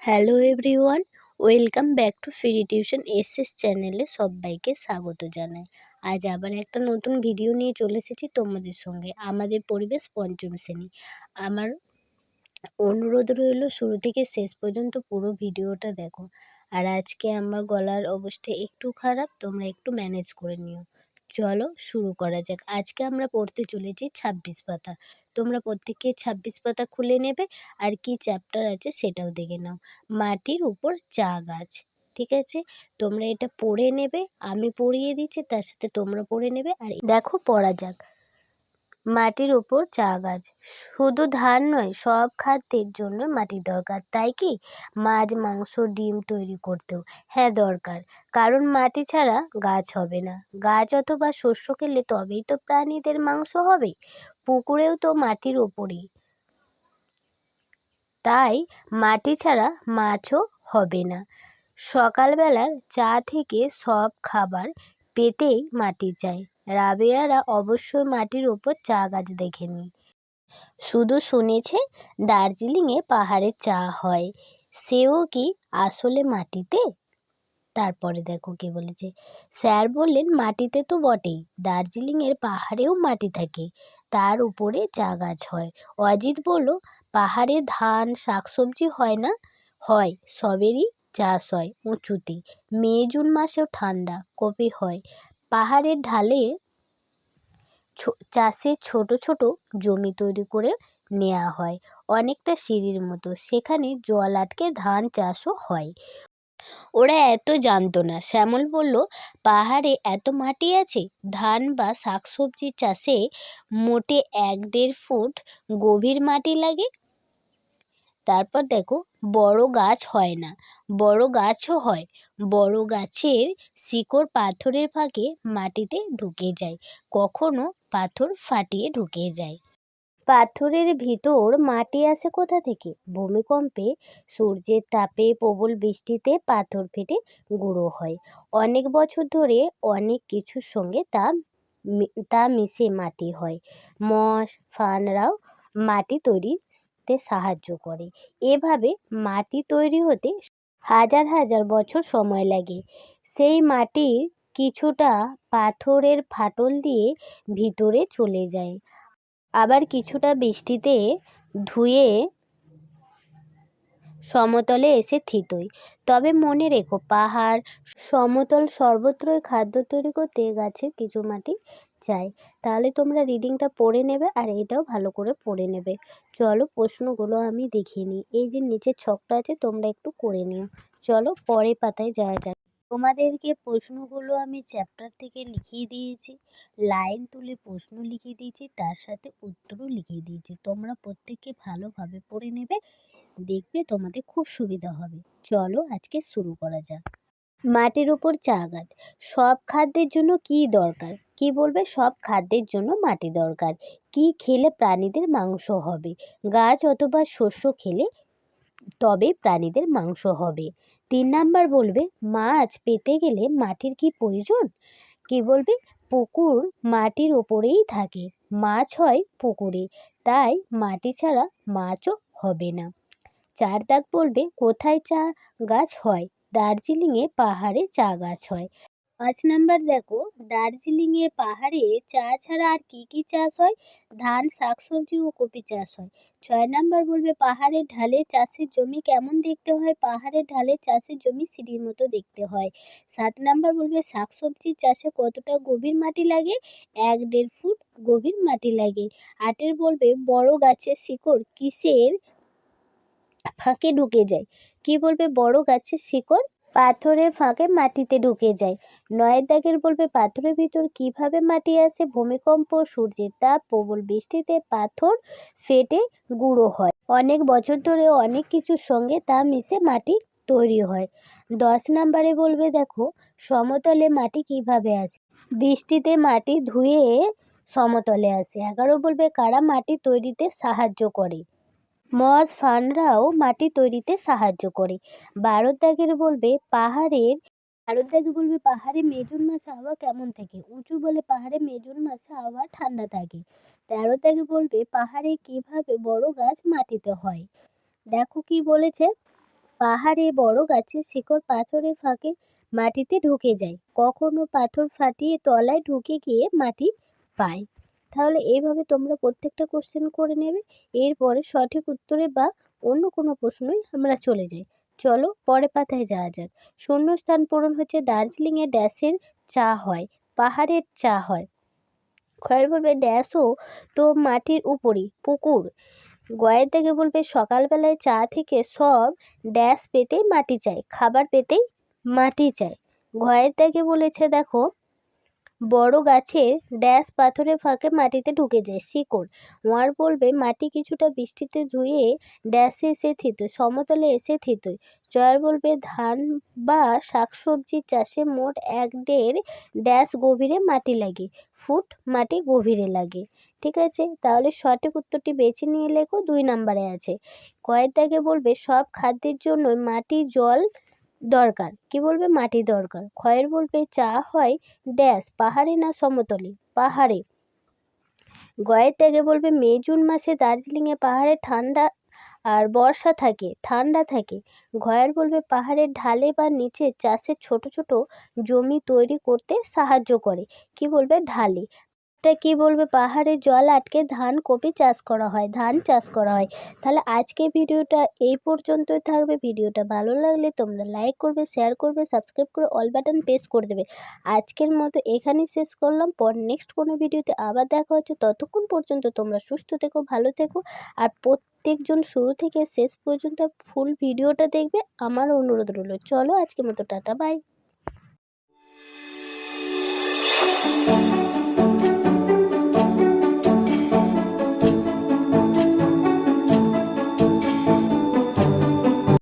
Hello everyone, welcome back to free tuition SS চ্যানেলে সবাইকে স্বাগত জানাই। আজ আবার একটা নতুন ভিডিও নিয়ে চলে এসেছি তোমাদের সঙ্গে। আমাদের পরিবেশ পঞ্চম শ্রেণী। আমার অনুরোধ রইল শুরু থেকে শেষ পর্যন্ত পুরো ভিডিওটা দেখো। আর আজকে আমার গলার অবস্থা একটু খারাপ, তোমরা একটু ম্যানেজ করে নিও। চলো শুরু করা যাক। আজকে আমরা পড়তে চলেছি 26 পাতা। তোমরা প্রত্যেকে 26 পাতা খুলে নেবে আর কি চ্যাপ্টার আছে সেটাও দেখে নাও। মাটির উপর চা গাছ, ঠিক আছে? তোমরা এটা পড়ে নেবে, আমি পড়িয়ে দিচ্ছি, তার সাথে তোমরা পড়ে নেবে। আর দেখো পড়া যাক। মাটির উপর চা গাছ। শুধু ধান নয়, সব খাদ্যের জন্য মাটির দরকার, তাই কি? মাছ, মাংস, ডিম তৈরি করতেও হ্যাঁ দরকার, কারণ মাটি ছাড়া গাছ হবে না। গাছ অথবা শস্য খেলে তবেই তো প্রাণীদের মাংস হবে। পুকুরেও তো মাটির ওপরেই, তাই মাটি ছাড়া মাছও হবে না। সকালবেলার চা থেকে সব খাবার পেতেই মাটি চাই। রাবেয়ারা অবশ্যই মাটির ওপর চা গাছ দেখেনি, শুধু শুনেছে দার্জিলিংয়ে পাহাড়ে চা হয়। সেও কি আসলে মাটিতে? তারপরে দেখো কি বলেছে। স্যার বললেন মাটিতে তো বটেই, দার্জিলিংয়ের পাহাড়েও মাটি থাকে, তার উপরে চা গাছ হয়। অজিত বলল, পাহাড়ে ধান শাকসবজি হয় না? হয়, সবেরই চাষ হয় উঁচুতে। মে জুন মাসেও ঠান্ডা কপি হয়। পাহাড়ের ঢালে চাষে ছোট ছোট জমি তৈরি করে নেওয়া হয়, অনেকটা সিঁড়ির মতো, সেখানে জল আটকে ধান চাষও হয়। ওরা এত জানতো না। শ্যামল বলল, পাহাড়ে এত মাটি আছে, ধান বা শাকসবজি চাষে মোটে 1-1.5 ফুট গভীর মাটি লাগে। তারপর দেখো, বড় গাছ হয় না, বড় গাছও হয়। বড় গাছের শিকড় পাথরের ফাঁকে মাটিতে ঢুকে যায়, কখনো পাথর ফাটিয়ে ঢুকে যায়। পাথরের ভিতর মাটি আসে কোথা থেকে? ভূমিকম্পে, সূর্যের তাপে, প্রবল বৃষ্টিতে পাথর ফেটে গুঁড়ো হয়। অনেক বছর ধরে অনেক কিছুর সঙ্গে তা মিশে মাটি হয়। মস ফানরাও মাটি তৈরিতে সাহায্য করে। এভাবে মাটি তৈরি হতে হাজার হাজার বছর সময় লাগে। সেই মাটির কিছুটা পাথরের ফাটল দিয়ে ভিতরে চলে যায়, আবার কিছুটা বৃষ্টিতে ধুয়ে সমতলে এসে থিতোয়। তবে মনে রেখো, পাহাড়, সমতল সর্বত্রই খাদ্য তৈরি করতে গাছের কিছু মাটি চাই। তাহলে তোমরা রিডিংটা পড়ে নেবে আর এটাও ভালো করে পড়ে নেবে। চলো প্রশ্নগুলো আমি দেখিয়ে নিই। এই যে নিচে ছকটা আছে তোমরা একটু করে নিও। চলো পরের পাতায় যাওয়া যাক। তোমাদেরকে প্রশ্নগুলো আমি চ্যাপ্টার থেকে লিখিয়ে দিয়েছি, লাইন তুলে প্রশ্ন লিখিয়ে দিয়েছি, তার সাথে উত্তরও লিখিয়ে দিয়েছি। তোমরা প্রত্যেকে ভালোভাবে পড়ে নেবে, দেখবে তোমাদের খুব সুবিধা হবে। চলো আজকে শুরু করা যাক। মাটির উপর চা গাছ। সব খাদ্যের জন্য কি দরকার? কি বলবে? সব খাদ্যের জন্য মাটি দরকার। কি খেলে প্রাণীদের মাংস হবে? গাছ অথবা শস্য খেলে তবে প্রাণীদের মাংস হবে। 3 নাম্বার বলবে, মাছ পেতে গেলে মাটির কি প্রয়োজন? কি বলবে? পুকুর মাটির ওপরেই থাকে, মাছ হয় পুকুরে, তাই মাটি ছাড়া মাছও হবে না। 4 দাগ বলবে, কোথায় চা গাছ হয়? দার্জিলিংয়ে পাহাড়ে চা গাছ হয়। 5 নাম্বার দেখো, দার্জিলিংয়ে পাহাড়ে চা ছাড়া আর কি কি চাষ হয়? ধান, শাকসবজি ও কপি চাষ হয়। 6 নাম্বার বলবে, পাহাড়ের ঢালে চাষের জমি কেমন দেখতে হয়? পাহাড়ের ঢালে চাষের জমি সিঁড়ির মতো দেখতে হয়। 7 নাম্বার বলবে, শাকসবজি চাষে কতটা গভীর মাটি লাগে? 1-1.5 ফুট গভীর মাটি লাগে। 8 বলবে, বড় গাছের শিকড় কিসের ফাঁকে ঢুকে যায়? কি বলবে? বড় গাছের শিকড় পাথরের ফাঁকে মাটিতে ঢুকে যায়। 9 দাগের বলবে, পাথরের ভিতর কিভাবে মাটি আসে? ভূমিকম্প, সূর্যের তাপ, প্রবল বৃষ্টিতে পাথর ফেটে গুঁড়ো হয়। অনেক বছর ধরে অনেক কিছুর সঙ্গে তা মিশে মাটি তৈরি হয়। 10 নাম্বারে বলবে, দেখো সমতলে মাটি কিভাবে আসে? বৃষ্টিতে মাটি ধুয়ে সমতলে আসে। 11 বলবে, কারা মাটি তৈরিতে সাহায্য করে? মস ফানরাও মাটি তৈরিতে সাহায্য করে। 12 দাগের বলবে, পাহাড়ে মে জুন মাসে হাওয়া কেমন থাকে? উঁচু বলে পাহাড়ে মে জুন মাসে হাওয়া ঠান্ডা থাকে। 13 দাগে বলবে, পাহাড়ে কিভাবে বড় গাছ মাটিতে হয়? দেখো কি বলেছে, পাহাড়ে বড় গাছের শিকড় পাথরের ফাঁকে মাটিতে ঢুকে যায়, কখনো পাথর ফাটিয়ে তলায় ঢুকে গিয়ে মাটি পায়। তাহলে এইভাবে তোমরা প্রত্যেকটা কোশ্চেন করে নেবে। এরপরে সঠিক উত্তরে বা অন্য কোনো প্রশ্নই আমরা চলে যাই। চলো পরের পাতায় যাওয়া যাক। শূন্যস্থান পূরণ হচ্ছে দার্জিলিংয়ে ড্যাশের চা হয়, পাহাড়ের চা হয়। খয়ের বলবে ড্যাশও তো মাটির উপরই, পুকুর। গয়ের দাগে বলবে সকালবেলায় চা থেকে সব ড্যাশ পেতেই মাটি চাই, খাবার পেতেই মাটি চাই। ঘয়ের দাগে বলেছে দেখো বড় গাছের ড্যাশ পাথরের ফাঁকে মাটিতে ঢুকে যায়, শিকড়। ওয়ার বলবে মাটি কিছুটা বৃষ্টিতে ধুয়ে ড্যাশে এসে থিতোয়, সমতলে এসে থিতোয়। জয়ার বলবে ধান বা শাকসবজি চাষে মোট 1.5 ড্যাশ গভীরে মাটি লাগে, ফুট মাটি গভীরে লাগে। ঠিক আছে, তাহলে সঠিক উত্তরটি বেছে নিয়ে লেখো, 2 নম্বরে আছে। কয়ের দাগে বলবে সব খাদ্যের জন্য মাটি জল দরকার, কি বলবে মাটি দরকার। ক্ষয়ের বলবে চা হয় ড্যাশ, পাহাড়ে না সমতলে, পাহাড়ে। গয়ের ত্যাগে বলবে মে জুন মাসে দার্জিলিংয়ে পাহাড়ে ঠান্ডা আর বর্ষা থাকে, ঠান্ডা থাকে। ঘয়ের বলবে পাহাড়ের ঢালে বা নিচে চাষের ছোট ছোট জমি তৈরি করতে সাহায্য করে, কি বলবে ঢালে। এটা কি বলবে পাহাড়ে জল আটকে ধান কপি চাষ করা হয়, ধান চাষ করা হয়। তাহলে আজকে ভিডিওটা এই পর্যন্তই থাকবে। ভিডিওটা ভালো লাগলে তোমরা লাইক করবে, শেয়ার করবে, সাবস্ক্রাইব করে অল বাটন প্রেস করে দেবে। আজকের মতো এখানেই শেষ করলাম, পর নেক্সট কোনো ভিডিওতে আবার দেখা হচ্ছে। ততক্ষণ পর্যন্ত তোমরা সুস্থ থেকো, ভালো থেকো, আর প্রত্যেকজন শুরু থেকে শেষ পর্যন্ত ফুল ভিডিওটা দেখবে, আমার অনুরোধ রইল। চলো আজকের মতো টাটা, বাই।